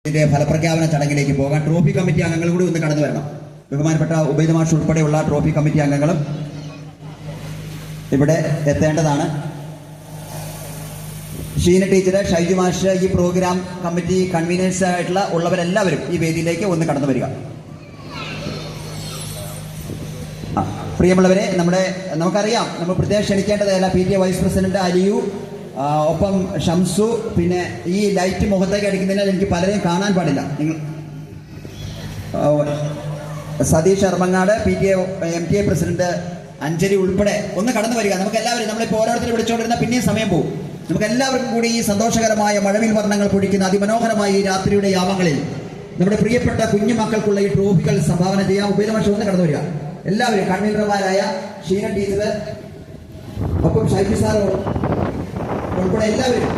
ഇതിന്റെ ഫലപ്രഖ്യാപന ചടങ്ങിലേക്ക് പോകാൻ ട്രോഫി കമ്മിറ്റി അംഗങ്ങൾ കൂടി ഒന്ന് കടന്നു വരണം. ബഹുമാനപ്പെട്ട ഉബൈദ് മാഷ് ഉൾപ്പെടെയുള്ള ട്രോഫി കമ്മിറ്റി അംഗങ്ങളും ഇവിടെ എത്തേണ്ടതാണ്. ഷീന ടീച്ചർ, ഷൈജു മാഷ്, ഈ പ്രോഗ്രാം കമ്മിറ്റി കൺവീനേഴ്സ് ആയിട്ടുള്ള ഉള്ളവരെല്ലാവരും ഈ വേദിയിലേക്ക് ഒന്ന് കടന്നു വരിക. പ്രിയമുള്ളവരെ, നമുക്കറിയാം, നമ്മൾ പ്രത്യേകം ക്ഷണിക്കേണ്ടതല്ല. PTA വൈസ് പ്രസിഡന്റ് അലിയു, ഒപ്പം ഷംസു, പിന്നെ ഈ ലൈറ്റ് മുഖത്തേക്ക് അടിക്കുന്നതിനാൽ എനിക്ക് പലരെയും കാണാൻ പാടില്ല. നിങ്ങൾ Satheesh Armangad, PTA MTA president Anjali ഉൾപ്പെടെ ഒന്ന് കടന്നു വരിക. നമുക്ക് എല്ലാവരും, നമ്മളിപ്പോൾ ഓരോരുത്തരും വിളിച്ചുകൊണ്ടിരുന്ന പിന്നെയും സമയം പോകും. നമുക്ക് എല്ലാവർക്കും കൂടി ഈ സന്തോഷകരമായ മഴവിൽ വർണ്ണങ്ങൾ പൊഴിക്കുന്ന അതിമനോഹരമായ ഈ രാത്രിയുടെ യാമങ്ങളിൽ നമ്മുടെ പ്രിയപ്പെട്ട കുഞ്ഞുമക്കൾക്കുള്ള ഈ ട്രോഫികൾ സംഭാവന ചെയ്യാം. ഉബൈദ് മാഷ് ഒന്ന് കടന്നു വരിക. എല്ലാവരും കൺവീനർമാരായ ഷീന ടീച്ചർ, ഒപ്പം ഷൈജു സാർ ഉൾപ്പെടെ എല്ലാവരും,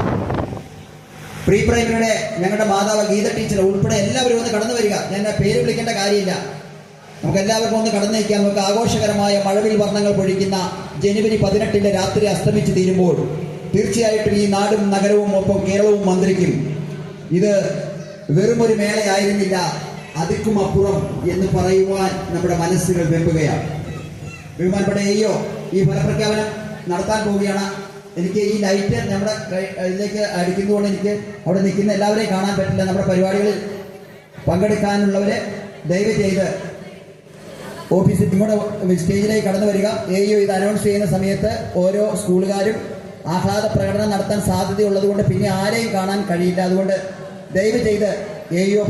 പ്രീ പ്രൈമറിയുടെ ഞങ്ങളുടെ മാതാവ് ഗീത ടീച്ചർ ഉൾപ്പെടെ എല്ലാവരും ഒന്ന് കടന്നു വരിക. ഞാൻ പേര് വിളിക്കേണ്ട കാര്യമില്ല. നമുക്ക് എല്ലാവർക്കും ഒന്ന് കടന്നു നിൽക്കാം. നമുക്ക് ആഘോഷകരമായ മഴവിൽ വർണ്ണങ്ങൾ പൊഴിക്കുന്ന ജനുവരി 18 രാത്രി അസ്തമിച്ച് തീരുമ്പോൾ തീർച്ചയായിട്ടും ഈ നാടും നഗരവും ഒപ്പം കേരളവും മന്ത്രിക്കും. ഇത് വെറുമൊരു മേളയായിരുന്നില്ല, അതിക്കും അപ്പുറം എന്ന് പറയുവാൻ നമ്മുടെ മനസ്സുകൾ വെമ്പുകയാണ്. ബഹുമാനപ്പെട്ട ഈ ഫലപ്രഖ്യാപനം നടത്താൻ പോവുകയാണ്. എനിക്ക് ഈ ലൈറ്റ് നമ്മുടെ ഇതിലേക്ക് അടിക്കുന്നതുകൊണ്ട് എനിക്ക് അവിടെ നിൽക്കുന്ന എല്ലാവരെയും കാണാൻ പറ്റില്ല. നമ്മുടെ പരിപാടികളിൽ പങ്കെടുക്കാനുള്ളവരെ ദയവ് ചെയ്ത് ഓഫീസിൽ ഇങ്ങോട്ട് സ്റ്റേജിലേക്ക് കടന്നു വരിക. ഇത് അനൗൺസ് ചെയ്യുന്ന സമയത്ത് ഓരോ സ്കൂളുകാരും ആഹ്ലാദ പ്രകടനം നടത്താൻ സാധ്യതയുള്ളതുകൊണ്ട് പിന്നെ ആരെയും കാണാൻ കഴിയില്ല. അതുകൊണ്ട് ദയവ് ചെയ്ത്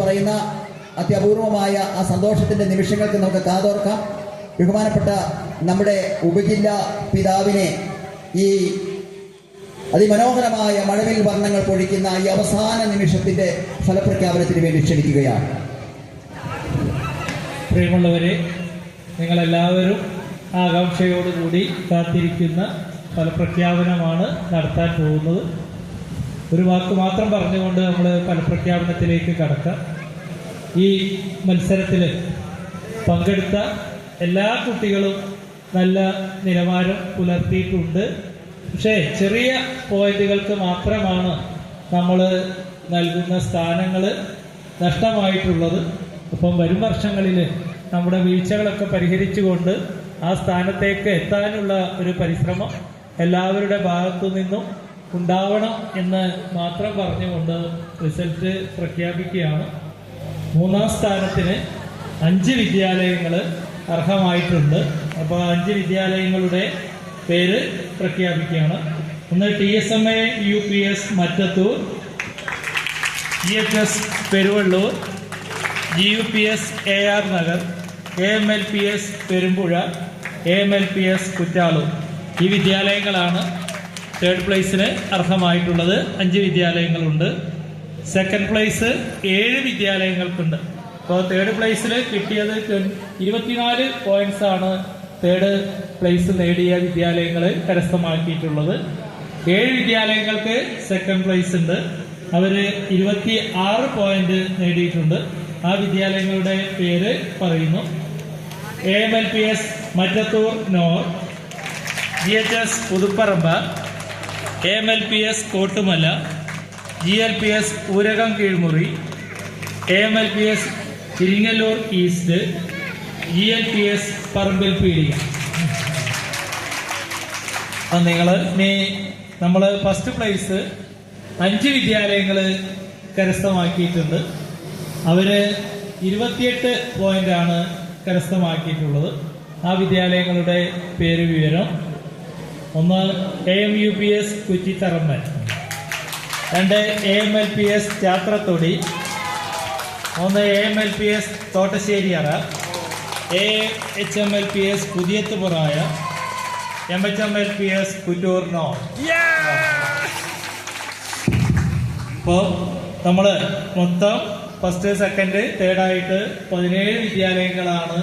പറയുന്ന അത്യപൂർവമായ ആ സന്തോഷത്തിന്റെ നിമിഷങ്ങൾക്ക് നമുക്ക് കാതോർക്കാം. ബഹുമാനപ്പെട്ട നമ്മുടെ ഉപജില്ലാ പിതാവിനെ ഈ അതിമനോഹരമായ മഴവിൽ വർണ്ണങ്ങൾ പൊഴിക്കുന്ന ഈ അവസാന നിമിഷത്തിന്റെ ഫലപ്രഖ്യാപനത്തിന് വേണ്ടി ക്ഷണിക്കുകയാണ്. പ്രിയമുള്ളവരെ, നിങ്ങളെല്ലാവരും ആകാംക്ഷയോടുകൂടി കാത്തിരിക്കുന്ന ഫലപ്രഖ്യാപനമാണ് നടത്താൻ പോകുന്നത്. ഒരു വാക്ക് മാത്രം പറഞ്ഞുകൊണ്ട് നമ്മൾ ഫലപ്രഖ്യാപനത്തിലേക്ക് കടക്കാം. ഈ മത്സരത്തിൽ പങ്കെടുത്ത എല്ലാ കുട്ടികളും നല്ല നിലവാരം പുലർത്തിയിട്ടുണ്ട്. പക്ഷേ ചെറിയ പോയിന്റുകൾക്ക് മാത്രമാണ് നമ്മൾ നൽകുന്ന സ്ഥാനങ്ങൾ നഷ്ടമായിട്ടുള്ളത്. അപ്പം വരും വർഷങ്ങളിൽ നമ്മുടെ വീഴ്ചകളൊക്കെ പരിഹരിച്ചുകൊണ്ട് ആ സ്ഥാനത്തേക്ക് എത്താനുള്ള ഒരു പരിശ്രമം എല്ലാവരുടെ ഭാഗത്തു നിന്നും ഉണ്ടാവണം എന്ന് മാത്രം പറഞ്ഞുകൊണ്ട് റിസൾട്ട് പ്രഖ്യാപിക്കുകയാണ്. 3ാം സ്ഥാനത്തിന് 5 വിദ്യാലയങ്ങൾ അർഹമായിട്ടുണ്ട്. അപ്പോൾ 5 വിദ്യാലയങ്ങളുടെ പേര് പ്രഖ്യാപിക്കുകയാണ്. ഒന്ന് TSMA UPS Mattathur, GHS Peruvallur, GUPS AR Nagar, AMLPS Perumpuzha, AMLPS കുറ്റാലൂർ. ഈ വിദ്യാലയങ്ങളാണ് 3rd പ്ലേസിന് അർഹമായിട്ടുള്ളത്. 5 വിദ്യാലയങ്ങളുണ്ട്. 2nd place 7 വിദ്യാലയങ്ങൾക്കുണ്ട്. അപ്പോൾ 3rd പ്ലേസിൽ കിട്ടിയത് 24 പോയിന്റ്സ് ആണ് 3rd പ്ലേസ് നേടിയ വിദ്യാലയങ്ങൾ കരസ്ഥമാക്കിയിട്ടുള്ളത്. 7 വിദ്യാലയങ്ങൾക്ക് 2nd പ്ലേസ് ഉണ്ട്. അവർ 26 പോയിന്റ് നേടിയിട്ടുണ്ട്. ആ വിദ്യാലയങ്ങളുടെ പേര് പറയുന്നു: AMLPS Mattathur north, GHS Puthuparamba, AMLPS Kottumala, GLPS Oorakam Keezhmuri, AMLPS Iringallur east, GLPS Parambil Peedika. നമ്മൾ ഫസ്റ്റ് പ്ലേസ് 5 വിദ്യാലയങ്ങൾ കരസ്ഥമാക്കിയിട്ടുണ്ട്. അവർ 28 പോയിന്റാണ് കരസ്ഥമാക്കിയിട്ടുള്ളത്. ആ വിദ്യാലയങ്ങളുടെ പേര് വിവരം: 1 AMUPS Kuttitharammal, 2 AMLPS Chathrathodi, 3 AMLPS Thottasseriyara, AHMLPS Puthiyathupuraya, MHMLPS Kuttoor north. അപ്പോൾ നമ്മൾ മൊത്തം ഫസ്റ്റ്, സെക്കൻഡ്, തേർഡ് ആയിട്ട് 17 വിദ്യാലയങ്ങളാണ്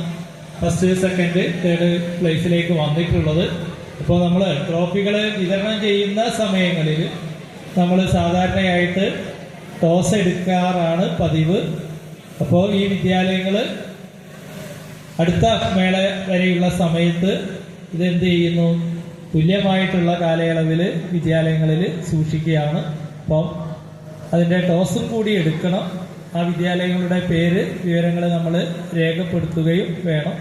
ഫസ്റ്റ്, സെക്കൻഡ്, തേർഡ് പ്ലേസിലേക്ക് വന്നിട്ടുള്ളത്. അപ്പോൾ നമ്മൾ ട്രോഫികൾ വിതരണം ചെയ്യുന്ന സമയങ്ങളിൽ നമ്മൾ സാധാരണയായിട്ട് ടോസ് എടുക്കാറാണ് പതിവ്. അപ്പോൾ ഈ വിദ്യാലയങ്ങൾ അടുത്ത മേള വരെയുള്ള സമയത്ത് ഇതെന്ത് ചെയ്യുന്നു, തുല്യമായിട്ടുള്ള കാലയളവിൽ വിദ്യാലയങ്ങളിൽ സൂക്ഷിക്കുകയാണ്. അപ്പം അതിൻ്റെ ടോസും കൂടി എടുക്കണം. ആ വിദ്യാലയങ്ങളുടെ പേര് വിവരങ്ങൾ നമ്മൾ രേഖപ്പെടുത്തുകയും വേണം.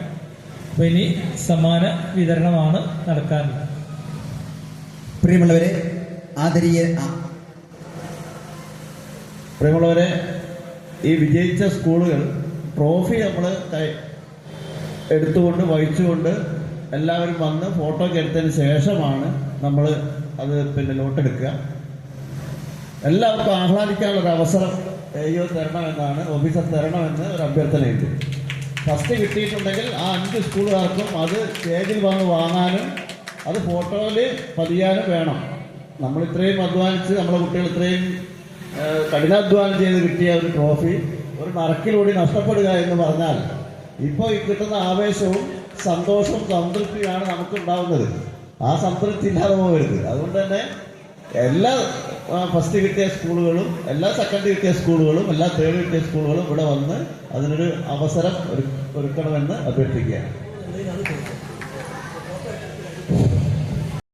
അപ്പോൾ ഇനി സമ്മാന വിതരണമാണ് നടക്കാറുള്ളത്. പ്രിയമുള്ളവരെ, പ്രിയമുള്ളവരെ, ഈ വിജയിച്ച സ്കൂളുകൾ ട്രോഫി നമ്മൾ എടുത്തുകൊണ്ട് വഹിച്ചുകൊണ്ട് എല്ലാവരും വന്ന് ഫോട്ടോ ഒക്കെ എടുത്തതിന് ശേഷമാണ് നമ്മൾ അത് ലോട്ടെടുക്കുക. എല്ലാവർക്കും ആഹ്ലാദിക്കാനുള്ളൊരു അവസരം തരണമെന്നാണ്, ഓഫീസർ തരണമെന്ന് ഒരു അഭ്യർത്ഥനയുണ്ട്. ഫസ്റ്റ് കിട്ടിയിട്ടുണ്ടെങ്കിൽ ആ 5 സ്കൂളുകാർക്കും അത് സ്റ്റേജിൽ വന്ന് വാങ്ങാനും അത് ഫോട്ടോയിൽ പതിയാനും വേണം. നമ്മൾ ഇത്രയും അധ്വാനിച്ച്, നമ്മുടെ കുട്ടികൾ ഇത്രയും കഠിനാധ്വാനം ചെയ്ത് കിട്ടിയ ഒരു ട്രോഫി ഒരു നറുക്കിലൂടെ നഷ്ടപ്പെടുക എന്ന് പറഞ്ഞാൽ ഇപ്പോൾ ഈ കിട്ടുന്ന ആവേശവും സന്തോഷവും സംതൃപ്തിയാണ് നമുക്കുണ്ടാവുന്നത്. ആ സംതൃപ്തി ഇല്ലാതെ പോകരുത്. അതുകൊണ്ട് തന്നെ എല്ലാ ഫസ്റ്റ് കിട്ടിയ സ്കൂളുകളും, എല്ലാ സെക്കൻഡ് കിട്ടിയ സ്കൂളുകളും, എല്ലാ തേർഡ് കിട്ടിയ സ്കൂളുകളും ഇവിടെ വന്ന് അതിനൊരു അവസരം ഒരുക്കണമെന്ന് അഭ്യർത്ഥിക്കുകയാണ്.